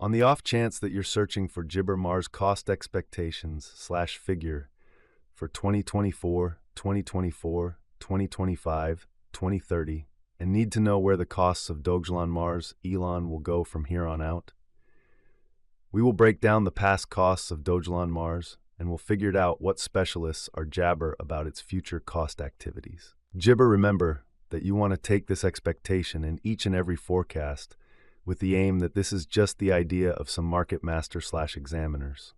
On the off chance that you're searching for Jibber Mars cost expectations/figure for 2024, 2024, 2025, 2030, and need to know where the costs of Dogelon Mars, Elon will go from here on out, we will break down the past costs of Dogelon Mars, and we'll figure out what specialists are jabber about its future cost activities. Jibber, remember that you want to take this expectation in each and every forecast with the aim that this is just the idea of some market master/examiners.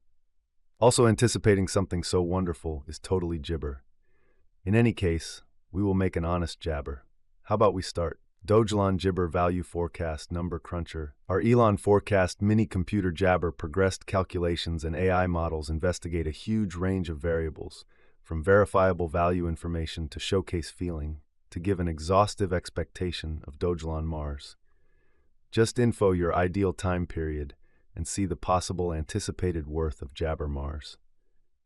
Also, anticipating something so wonderful is totally jibber. In any case, we will make an honest jabber. How about we start? Dogelon Jibber Value Forecast Number Cruncher. Our Elon Forecast mini-computer jabber progressed calculations and AI models investigate a huge range of variables, from verifiable value information to showcase feeling, to give an exhaustive expectation of Dogelon Mars. Just info your ideal time period and see the possible anticipated worth of Jabber Mars.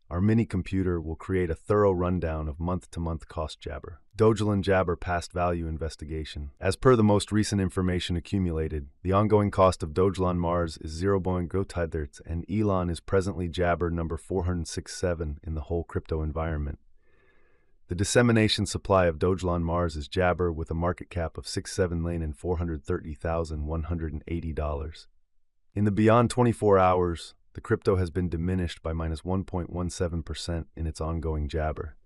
Our mini-computer will create a thorough rundown of month-to-month cost jabber. Dogelon Jabber Past Value Investigation. As per the most recent information accumulated, the ongoing cost of Dogelon Mars is 0.0 and Elon is presently jabber number 467 in the whole crypto environment. The dissemination supply of Dogelon Mars is jabber with a market cap of $6,730,180. In the beyond 24 hours, the crypto has been diminished by -1.17% in its ongoing jabber.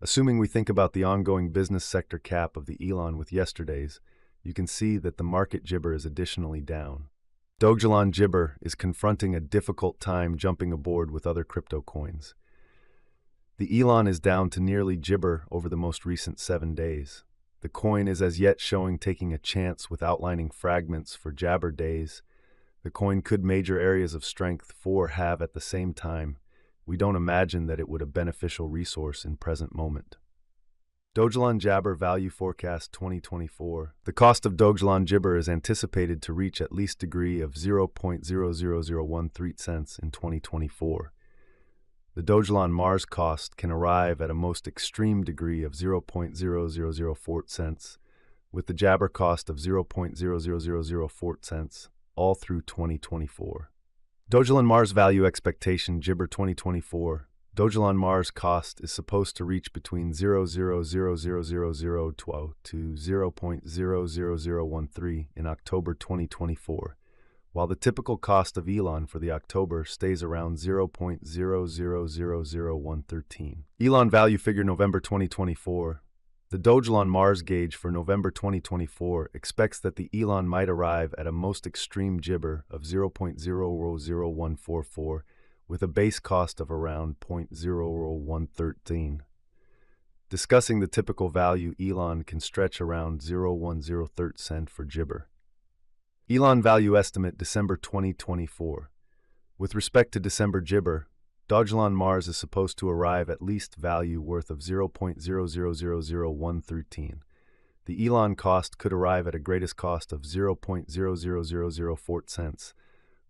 Assuming we think about the ongoing business sector cap of the Elon with yesterday's, you can see that the market jibber is additionally down. Dogelon Jibber is confronting a difficult time jumping aboard with other crypto coins. The Elon is down to nearly jibber over the most recent 7 days. The coin is as yet showing taking a chance with outlining fragments for jabber days. The coin could major areas of strength for have at the same time. We don't imagine that it would a beneficial resource in present moment. Dogelon Jabber Value Forecast 2024. The cost of Dogelon Jibber is anticipated to reach at least degree of 0.00013 cents in 2024. The Dogelon Mars cost can arrive at a most extreme degree of 0.0004 cents, with the Jabber cost of 0.00004 cents, all through 2024. Dogelon Mars Value Expectation Jibber 2024. Dogelon Mars cost is supposed to reach between 0.00012 to 0.00013 in October 2024. While the typical cost of Elon for the October stays around 0.0000113. Elon Value Figure November 2024. The Dogelon Mars gauge for November 2024 expects that the Elon might arrive at a most extreme jibber of 0.00144 with a base cost of around 0.00113. Discussing the typical value, Elon can stretch around 0.103 cent for jibber. Elon Value Estimate December 2024. With respect to December jibber, Dogelon Mars is supposed to arrive at least value worth of 0.0000113. The Elon cost could arrive at a greatest cost of 0.00004 cents,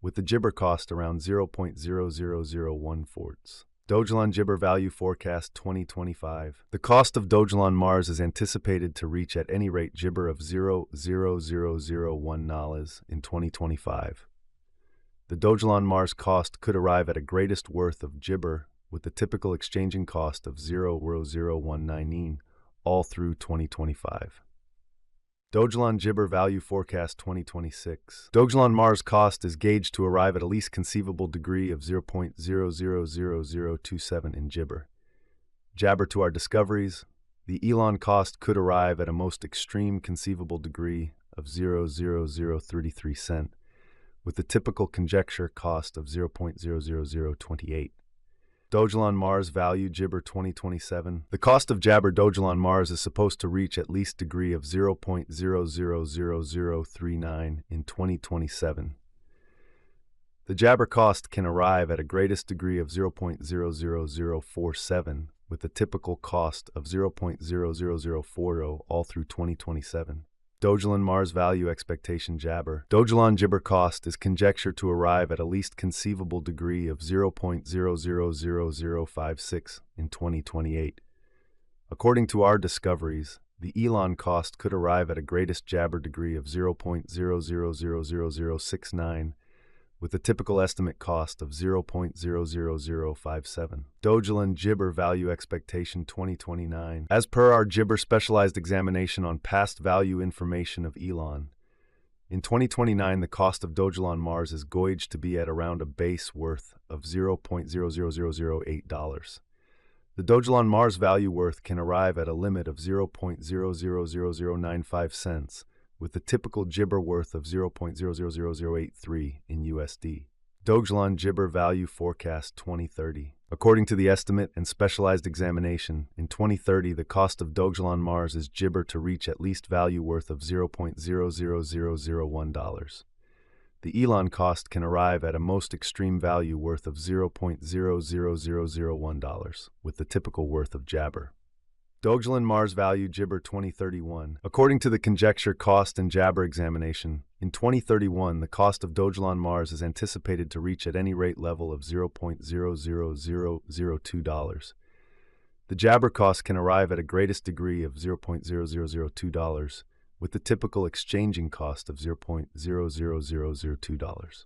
with the jibber cost around 0.00014. Dogelon Jibber Value Forecast 2025. The cost of Dogelon Mars is anticipated to reach at any rate jibber of 0.00010 dollars in 2025. The Dogelon Mars cost could arrive at a greatest worth of jibber with the typical exchanging cost of 0.0119 all through 2025. Dogelon Jibber Value Forecast 2026. Dogelon Mars cost is gauged to arrive at a least conceivable degree of 0.00027 in jibber. Jabber to our discoveries, the Elon cost could arrive at a most extreme conceivable degree of 0.00033 cent, with the typical conjecture cost of 0.00028. Dogelon Mars Value Jibber 2027. The cost of Jabber Dogelon Mars is supposed to reach at least degree of 0.00039 in 2027. The Jabber cost can arrive at a greatest degree of 0.00047 with the typical cost of 0.00040 all through 2027. Dogelon Mars Value Expectation Jabber. Dogelon Jibber cost is conjectured to arrive at a least conceivable degree of 0.00056 in 2028. According to our discoveries, the elon cost could arrive at a greatest jabber degree of 0.00000069, with a typical estimate cost of 0.00057. Dogelon Gibber Value Expectation 2029. As per our Gibber specialized examination on past value information of elon, in 2029 the cost of Dogelon Mars is gauged to be at around a base worth of $0.00008. The Dogelon Mars value worth can arrive at a limit of 0.0000095 cents, with the typical Gibber worth of 0.00083 in USD. Dogelon Gibber Value Forecast 2030. According to the estimate and specialized examination, in 2030 the cost of Dogelon Mars is Gibber to reach at least value worth of $0.00001. The elon cost can arrive at a most extreme value worth of $0.00001, with the typical worth of jabber. Dogelon Mars Value Gibber 2031. According to the conjecture cost and jabber examination, in 2031 the cost of Dogelon Mars is anticipated to reach at any rate level of $0.00002. The jabber cost can arrive at a greatest degree of $0.00002, with the typical exchanging cost of $0.00002.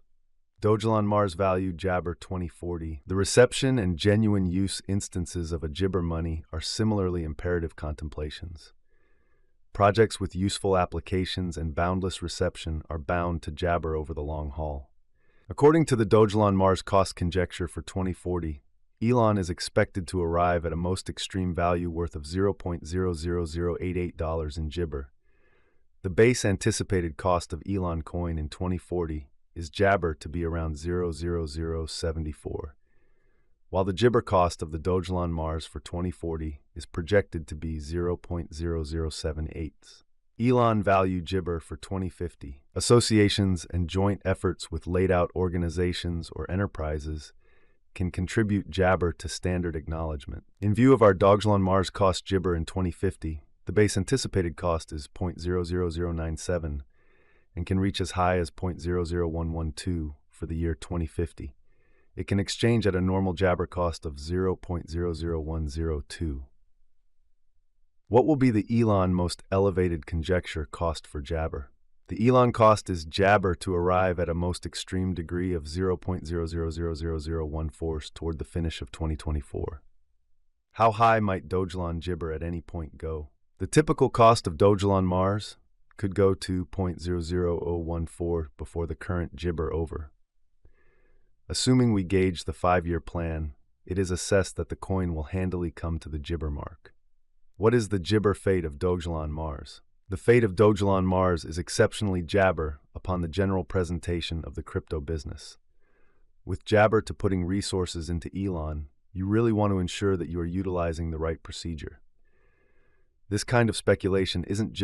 Dogelon Mars Value Jabber 2040. The reception and genuine use instances of a Gibber money are similarly imperative contemplations. Projects with useful applications and boundless reception are bound to jabber over the long haul. According to the Dogelon Mars cost conjecture for 2040, elon is expected to arrive at a most extreme value worth of $0.00088 in Gibber. The base anticipated cost of elon coin in 2040 is jabber to be around 0.00074, while the Gibber cost of the Dogelon Mars for 2040 is projected to be 0.0078. Elon Value Gibber for 2050. Associations and joint efforts with laid-out organizations or enterprises can contribute jabber to standard acknowledgement. In view of our Dogelon Mars cost Gibber in 2050, the base anticipated cost is 0.00097 and can reach as high as 0.00112 for the year 2050. It can exchange at a normal jabber cost of 0.00102. What will be the elon most elevated conjecture cost for jabber? The elon cost is jabber to arrive at a most extreme degree of 0.0000014 toward the finish of 2024. How high might Dogelon Gibber at any point go? The typical cost of Dogelon Mars could go to 0.00014 before the current Gibber over. Assuming we gauge the 5-year plan, it is assessed that the coin will handily come to the Gibber mark. What is the Gibber fate of Dogelon Mars? The fate of Dogelon Mars is exceptionally jabber upon the general presentation of the crypto business. With jabber to putting resources into elon, you really want to ensure that you are utilizing the right procedure. This kind of speculation isn't